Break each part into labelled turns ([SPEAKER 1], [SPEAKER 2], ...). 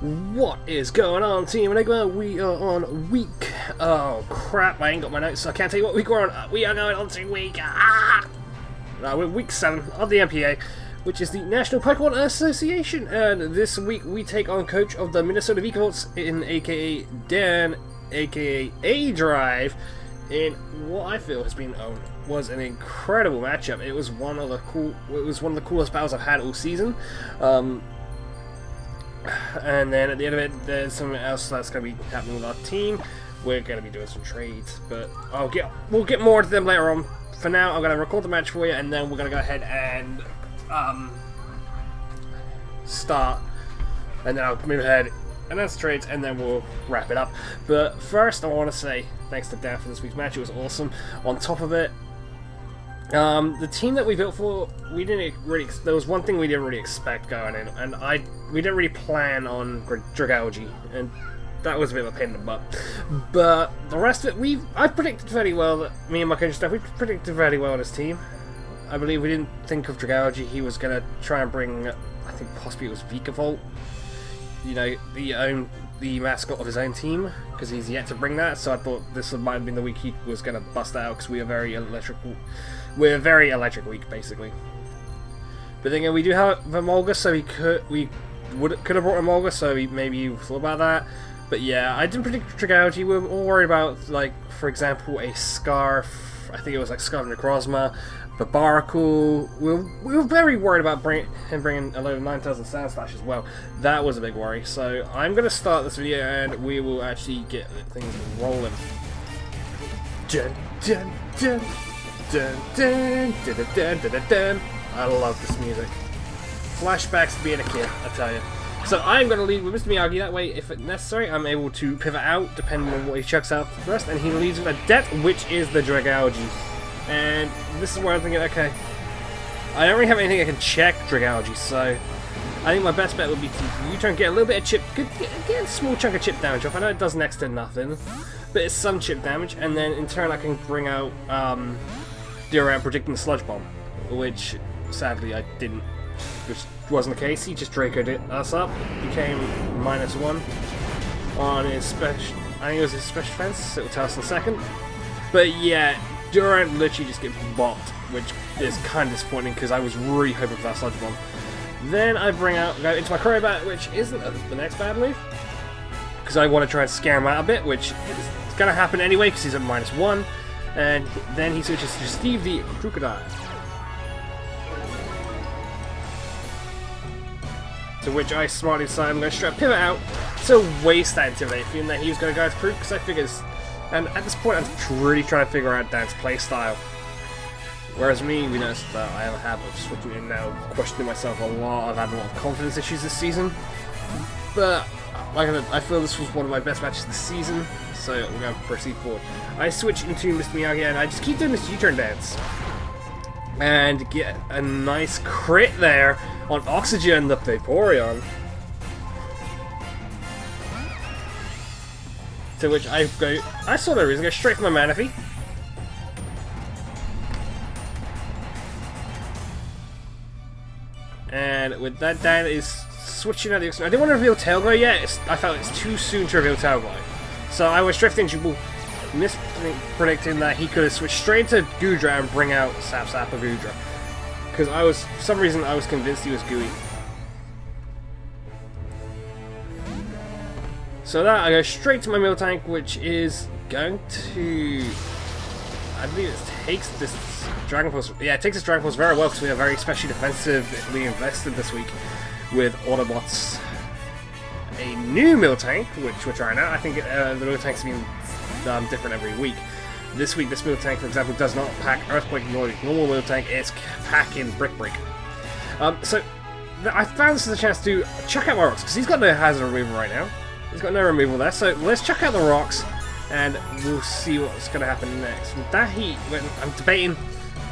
[SPEAKER 1] What is going on, Team Enigma? We are on week... Oh, crap, I ain't got my notes, so I can't tell you what week we're on. We are going on to week... we're week 7 of the NPA, which is the National Pokemon Association. And this week we take on coach of the Minneosta Vikavolts, in aka Dan, aka aDrive, in what I feel has been was an incredible matchup. It was one of the coolest battles I've had all season. And then at the end of it, there's something else that's going to be happening with our team. We're going to be doing some trades, but we'll get more to them later on. For now, I'm going to record the match for you, and then we're going to go ahead and start. And then I'll move ahead, announce the trades, and then we'll wrap it up. But first, I want to say thanks to Dan for this week's match. It was awesome. On top of it, the team that we built for, we didn't really. There was one thing we didn't really expect going in, and we didn't really plan on Dragalge, and that was a bit of a pain in the butt. But the rest of it, I predicted fairly well that me and my coach and stuff, we predicted fairly well on his team. I believe we didn't think of Dragalge. He was gonna try and bring, I think possibly it was Vikavolt, you know, the mascot of his own team, because he's yet to bring that. So I thought this might have been the week he was gonna bust out, because we are very electrical. We're very electric weak, basically. But then again, we do have Emolga, so we could have brought Emolga, so maybe you thought about that. But yeah, I didn't predict Dragalge. We were more worried about, like, for example, a Scarf. I think it was like Scarf Necrozma, Barbaracle. We were very worried about him bringing a load of 9,000 Sand Slash as well. That was a big worry. So I'm going to start this video, and we will actually get things rolling. Dun, dun, dun. Dun, dun, dun, dun, dun, dun, dun. I love this music. Flashbacks to being a kid, I tell you. So I'm going to lead with Mr. Miyagi. That way, if it's necessary, I'm able to pivot out depending on what he chucks out first. And he leads with a Adept, which is the Dragalge. And this is where I'm thinking, okay, I don't really have anything I can check Dragalge, so I think my best bet would be to U-turn, get a little bit of chip, get a small chunk of chip damage off. I know it does next to nothing, but it's some chip damage, and then in turn I can bring out around predicting the Sludge Bomb, which sadly I didn't, which wasn't the case. He just Draco'd us up, became -1 on his special, I think it was his special defense, it will tell us in a second. But yeah, Durant literally just gets bopped, which is kind of disappointing because I was really hoping for that Sludge Bomb. Then I go into my Crobat, which isn't the next bad move, because I want to try and scare him out a bit, which is going to happen anyway because he's at -1. And then he switches to Steve the Crocodile. To which I smartly decided I'm going to straight pivot out to waste that Intimidate, feeling that he was going to go to Crook, because I figured. And at this point, I'm really trying to figure out Dan's playstyle. Whereas me, we noticed that I have a habit of switching in now, questioning myself a lot. I've had a lot of confidence issues this season. But, like I said, I feel this was one of my best matches this season. So we're going to proceed forward. I switch into Mr. Miyagi and I just keep doing this U-turn dance. And get a nice crit there on Oxygen the Vaporeon. To which I saw no reason, go straight for my Manaphy. And with that, Dan is switching out the Oxygen. I didn't want to reveal Tailglow yet. I felt it's too soon to reveal Tailglow. So I was drifting Jubal, predicting that he could have switched straight to Goodra and bring out Sap of Goodra. Because for some reason, I was convinced he was Gooey. So that, I go straight to my Miltank, which is going to, I believe it takes this Dragon Pulse. Yeah, it takes this Dragon Pulse very well because we are very specially defensively invested this week with Autobots. A new Miltank, which we're trying out. I think the Miltanks have been different every week. This week, this Miltank, for example, does not pack Earthquake nor normal Miltank. It's packing Brick. So I found this as a chance to chuck out my rocks because he's got no hazard removal right now. He's got no removal there, so let's chuck out the rocks and we'll see what's going to happen next. With that heat, I'm debating,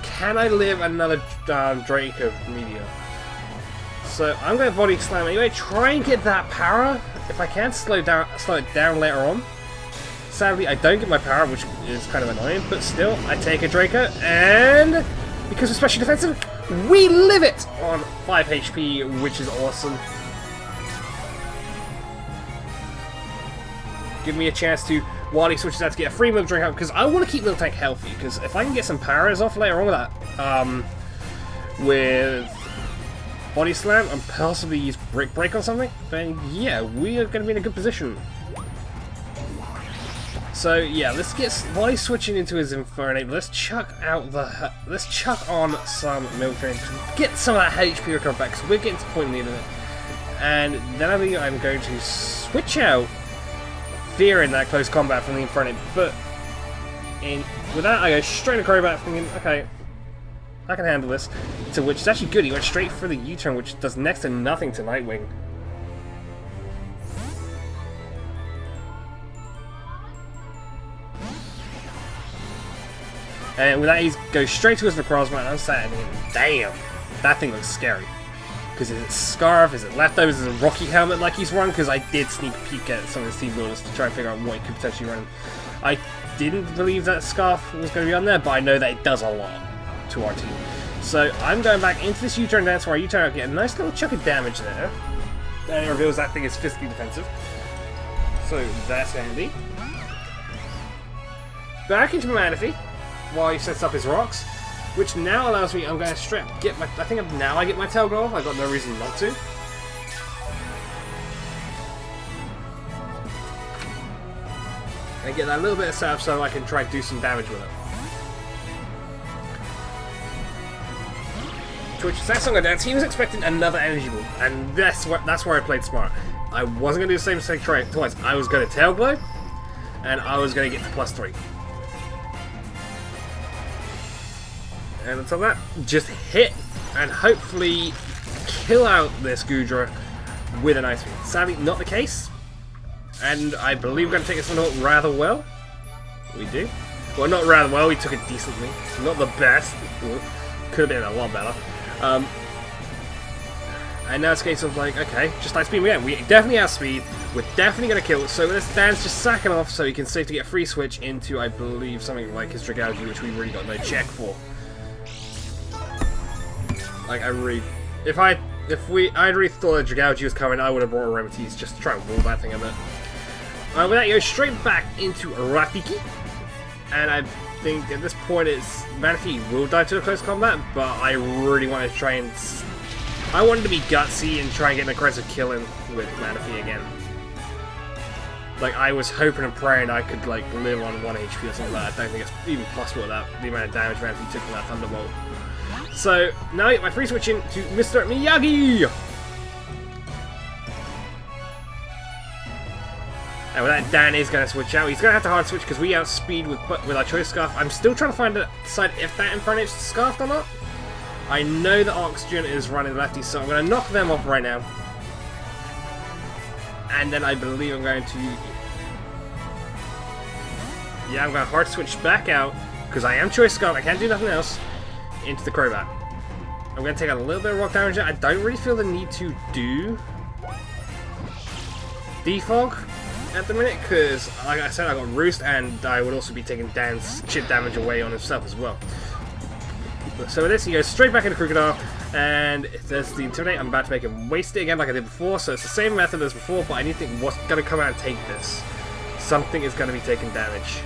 [SPEAKER 1] can I live another Draco Meteor? So I'm going to Body Slam anyway, try and get that power. If I can, slow it down later on. Sadly, I don't get my power, which is kind of annoying, but still, I take a Draco, and because we're special defensive, we live it on 5 HP, which is awesome. give me a chance to, while he switches out, to get a free milk drink out, because I want to keep Miltank healthy, because if I can get some powers off later on with that, with Body Slam and possibly use Brick Break or something, then yeah, we are going to be in a good position. So yeah, let's get, while he's switching into his Infernape, let's chuck on some milk drink, get some of that HP recovered back, because we're getting to the point in the end of it. And then I'm going to switch out fearing that close combat from the Infernape, but with that I go straight to Crobat thinking, okay, I can handle this. To which is actually good, he went straight for the U-turn, which does next to nothing to Nightwing. And with that, he goes straight to his Necrozma, and I'm sat thinking, damn, that thing looks scary. Because is it Scarf, is it Leftovers, is it Rocky Helmet like he's run? Because I did sneak peek at some of his team builders to try and figure out what he could potentially run. I didn't believe that Scarf was going to be on there, but I know that it does a lot to our team. So I'm going back into this U-turn dance where I U-turn out, get a nice little chunk of damage there. And it reveals that thing is physically defensive. So that's handy. Back into Manaphy while he sets up his rocks, which now allows me, I'm going to get my, I think now I get my tail glow off, I've got no reason not to. And get that little bit of setup so I can try to do some damage with it. Twitch, that's not going down. He was expecting another energy ball, and that's where I played smart. I wasn't going to do the same mistake twice. I was going to tail glow, and I was going to get to +3. And until that, just hit and hopefully kill out this Goodra with an Ice Beam. Sadly, not the case. And I believe we're going to take this one rather well. We do. Well, not rather well, we took it decently. Not the best. Could have been a lot better. And now it's a case of like, okay, just Ice Beam again. We definitely have speed. We're definitely going to kill it. So this Dan's just sacking off so he can save to get a free switch into, I believe, something like his Dragalge, which we really got no check for. Like, I really really thought that Dragalge was coming, I would have brought a Aromatisse just to try and wall that thing a bit. With that, you go straight back into Rafiki. And I think at this point Manaphy will die to a close combat, but I really want to try and... I wanted to be gutsy and try and get an aggressive kill in with Manaphy again. Like, I was hoping and praying I could, like, live on 1 HP or something like that. I don't think it's even possible without the amount of damage Manaphy took from that Thunderbolt. So, now I get my free switch in to Mr. Miyagi! And with that, Dan is going to switch out. He's going to have to hard switch because we outspeed with our Choice Scarf. I'm still trying to decide if that Infernape's scarfed or not. I know that Oxygen is running lefty, so I'm going to knock them off right now. And then I believe I'm going to... Yeah, I'm going to hard switch back out because I am Choice Scarf. I can't do nothing else. Into the Crobat. I'm going to take a little bit of rock damage. I don't really feel the need to do Defog at the minute because, like I said, I got Roost and I would also be taking Dan's chip damage away on himself as well. So with this, he goes straight back into Crocodile, and if there's the Intimidate, I'm about to make him waste it again like I did before, so it's the same method as before, but I need to think what's going to come out and take this. Something is going to be taking damage.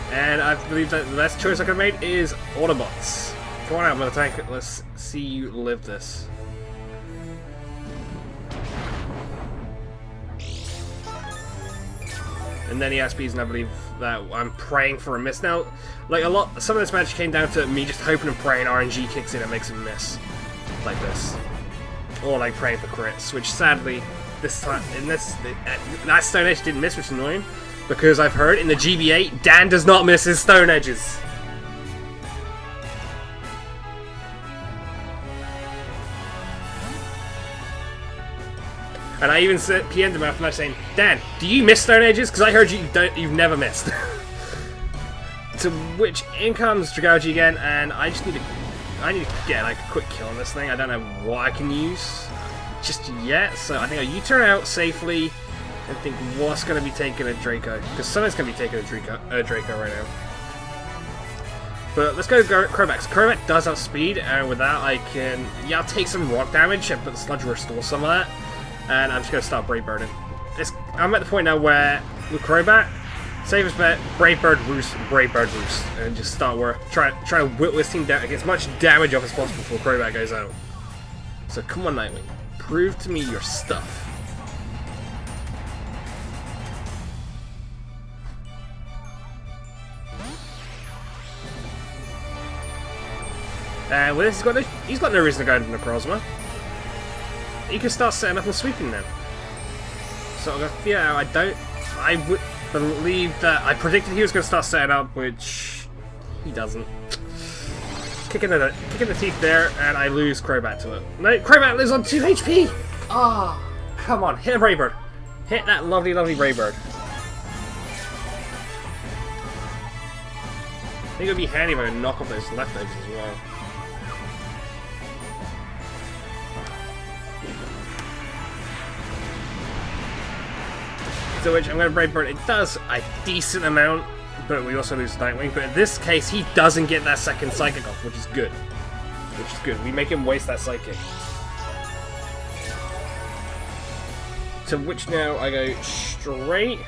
[SPEAKER 1] And I believe that the best choice I could have made is Autobots. Come on out, Miltank. Let's see you live this. And then he has speeds, and I believe that I'm praying for a miss. Now, like some of this match came down to me just hoping and praying RNG kicks in and makes him miss. Like this. Or like praying for crits, which sadly, this time, that Stone Edge didn't miss, which is annoying. Because I've heard in the GB8, Dan does not miss his Stone Edges. And I even PM'd him after match saying, Dan, do you miss Stone Edges? Because I heard you've never missed. To which in comes Dragalge again, and I need to get like a quick kill on this thing. I don't know what I can use just yet, so I think I'll U-turn out safely. I think what's going to be taking a Draco, because something's going to be taking a Draco right now. But let's go Crobat. Crobat does have speed, and with that I can, I'll take some rock damage, but the Sludge will restore some of that. and I'm just going to start Brave Birding. I'm at the point now where, with Crobat, safest bet, Brave Bird Roost, and just start try to whittle this team down, get as much damage off as possible before Crobat goes out. So come on, Nightwing, prove to me your stuff. And with this, he's got no reason to go into Necrozma. He can start setting up and sweeping them. So yeah, I would believe that I predicted he was going to start setting up, which he doesn't. Kicking the teeth there, and I lose Crobat to it. No, Crobat lives on 2 HP. Ah, oh, come on, hit a Brave Bird. Hit that lovely, lovely Brave Bird. I think it would be handy if I could knock off those leftovers as well. To which I'm going to Brave Bird. It does a decent amount, but we also lose Nightwing. But in this case, he doesn't get that second Psychic off, which is good. We make him waste that Psychic. To which now I go straight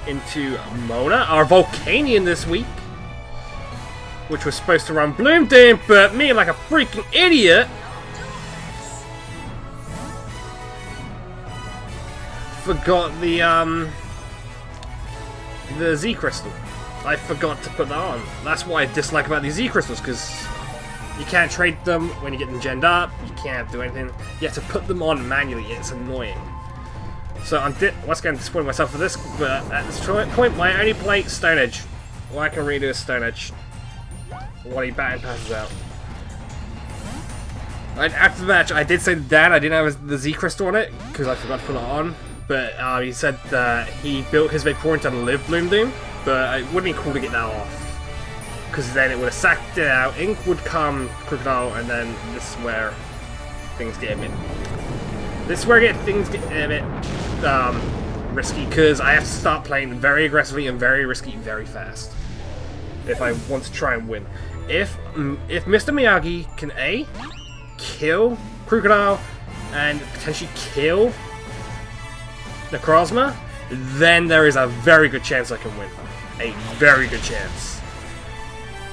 [SPEAKER 1] into Mona, our Volcanion this week, which was supposed to run Bloom Doom, but me, like a freaking idiot, forgot the Z Crystal. I forgot to put that on. That's what I dislike about these Z Crystals, because you can't trade them when you get them genned up, you can't do anything. You have to put them on manually, it's annoying. So I'm once again disappointing myself for this, but at this point, my only play Stone Edge. All I can really do is Stone Edge while he bat and passes out. After the match, I did say to Dan I didn't have the Z Crystal on it, because I forgot to put it on. But he said that he built his Vaporeon to live Bloom Doom, but it wouldn't be cool to get that off. Because then it would have sacked it out, Ink would come, Crocodile, and then this is where things get a bit... things get a bit risky, because I have to start playing very aggressively and very risky very fast. If I want to try and win. If Mr. Miyagi can A, kill Crocodile, and potentially kill Necrozma, then there is a very good chance I can win. A very good chance.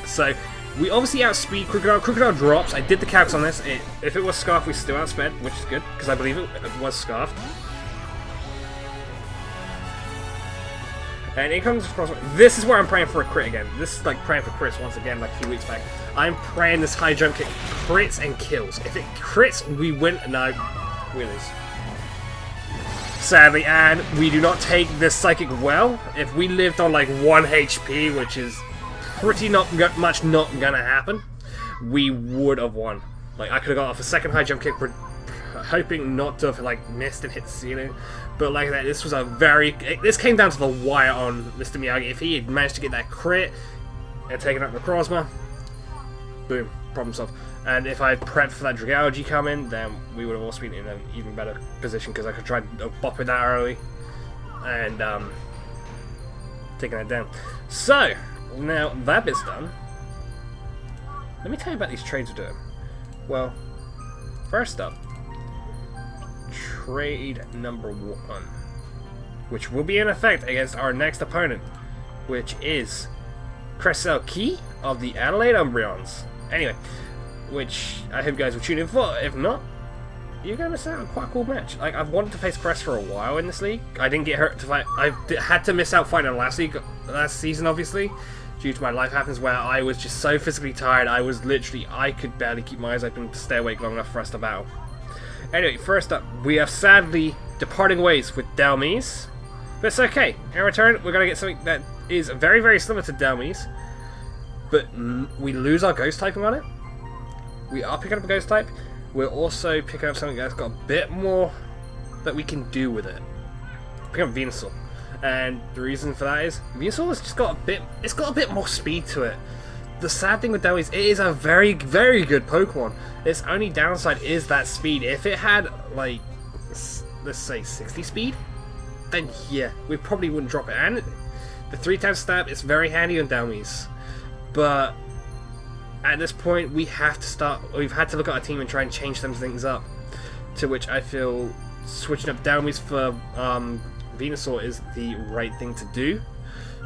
[SPEAKER 1] So, we obviously outspeed Crocodile. Crocodile drops. I did the calcs on this. If it was Scarf, we still outsped, which is good, because I believe it was Scarfed. And it comes across. This is where I'm praying for a crit again. This is like praying for crits once again, like a few weeks back. I'm praying this high jump kick crits and kills. If it crits, we win. No, we lose. Sadly, and we do not take this Psychic well. If we lived on like 1 HP, which is pretty much not gonna happen, we would have won. Like, I could have got off a second high jump kick, hoping not to have like missed and hit the ceiling. But like that, this was a this came down to the wire on Mr. Miyagi. If he had managed to get that crit and taken out Necrozma, boom, problem solved. And if I had prepped for that Dragalge coming, then we would have also been in an even better position, because I could try to bop it that early and taking that down. So, now that bit's done, let me tell you about these trades we're doing. Well, first up, trade number 1, which will be in effect against our next opponent, which is Cressel Key of the Adelaide Umbreons. Anyway, which I hope you guys will tune in for. If not, you're going to miss out on quite a cool match. Like, I've wanted to face Crest for a while in this league. I didn't get hurt to fight. I had to miss out fighting last season, obviously, due to my life happens, where I was just so physically tired. I could barely keep my eyes open to stay awake long enough for us to battle. Anyway, first up, we are sadly departing ways with Delmise. But it's okay. In return, we're going to get something that is very, very similar to Delmise, but we lose our Ghost typing on it. We are picking up a Ghost type. We're also picking up something that's got a bit more that we can do with it. Picking up Venusaur. And the reason for that is Venusaur has just got a bit more speed to it. The sad thing with Delmise, it is a very, very good Pokemon. Its only downside is that speed. If it had, like, let's say 60 speed, then yeah, we probably wouldn't drop it. And the 3-time stab is very handy on Delmise. But at this point, we've had to look at our team and try and change some things up. To which I feel switching up Downbeats for Venusaur is the right thing to do,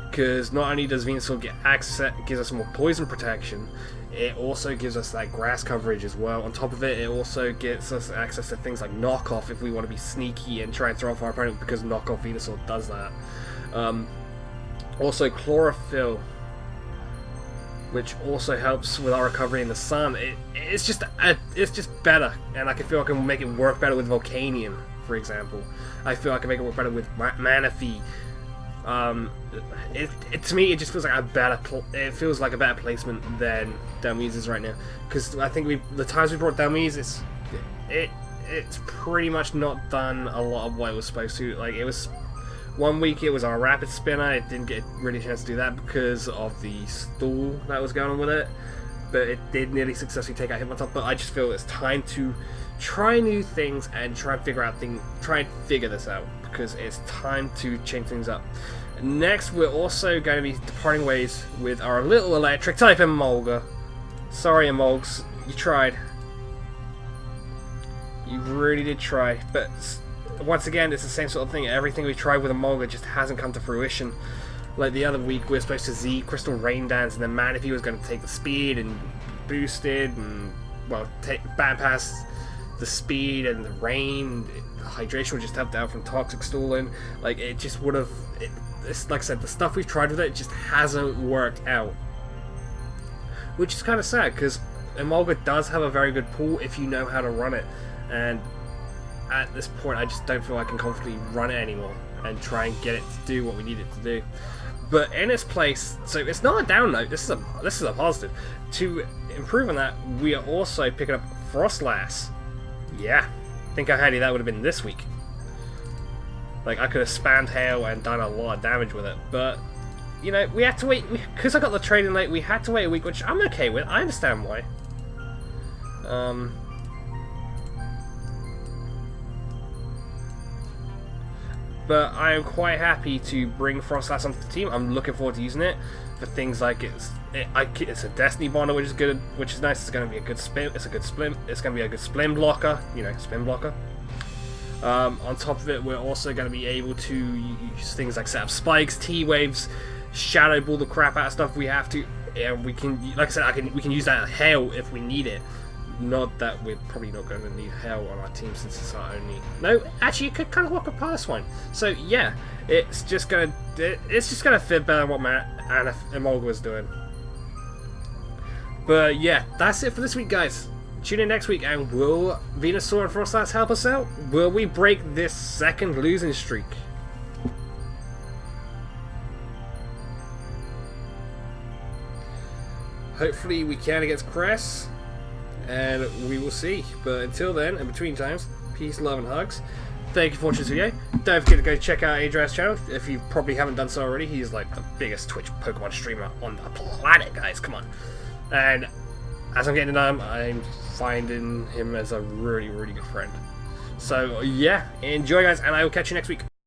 [SPEAKER 1] because not only does Venusaur get access, gives us more poison protection, it also gives us that grass coverage as well. On top of it, it also gets us access to things like knockoff if we want to be sneaky and try and throw off our opponent, because knockoff Venusaur does that. Also chlorophyll, which also helps with our recovery in the sun. It's just better, and I can feel I can make it work better with Volcanion, for example. I feel I can make it work better with Manaphy. To me, it just feels like a better. It feels like a better placement than Delmise is right now, because I think the times we brought Delmise, it's pretty much not done a lot of what it was supposed to. Like, it was. One week it was our rapid spinner. It didn't get really a chance to do that because of the stall that was going on with it, but it did nearly successfully take out Hitmontop. But I just feel it's time to try new things and try and figure this out, because it's time to change things up. Next, we're also going to be departing ways with our little electric type Emolga. Sorry, Emolgs, you tried. You really did try, but once again, it's the same sort of thing. Everything we tried with Emolga just hasn't come to fruition. Like the other week, we were supposed to Z Crystal Rain Dance, and then Manaphy was going to take the speed and boosted, and well, bypass the speed and the rain. The hydration would just help out from Toxic Stalling. Like, it just would have. Like I said, the stuff we've tried with it just hasn't worked out, which is kind of sad, because Emolga does have a very good pool if you know how to run it, and at this point I just don't feel I can comfortably run it anymore and try and get it to do what we need it to do. But in its place, so it's not a down note, this is a positive. To improve on that, we are also picking up Frostlass. Yeah, think how handy that would have been this week. Like, I could have spammed Hail and done a lot of damage with it, but you know, we had to wait, because I got the trading late, we had to wait a week, which I'm okay with. I understand why. But I am quite happy to bring Frostlass onto the team. I'm looking forward to using it for things like it's a Destiny Bonder, which is good, which is nice. It's going to be a good spin. It's going to be a good spin blocker. You know, spin blocker. On top of it, we're also going to be able to use things like set up spikes, T-waves, shadow ball the crap out of stuff we have to. And we can, like I said, we can use that Hail if we need it. Not that we're probably not going to need Hail on our team, since it's our only. No, actually, you could kind of walk a past one. So yeah, it's just gonna fit better than what Emolga was doing. But yeah, that's it for this week, guys. Tune in next week, and will Venusaur and Frostlass help us out? Will we break this second losing streak? Hopefully we can against Cress, and we will see. But until then, in between times, peace, love, and hugs. Thank you for watching this video. Don't forget to go check out aDrive's channel if you probably haven't done so already. He's like the biggest Twitch Pokemon streamer on the planet, guys. Come on. And as I'm getting to know him, I'm finding him as a really, really good friend. So yeah, enjoy, guys, and I will catch you next week.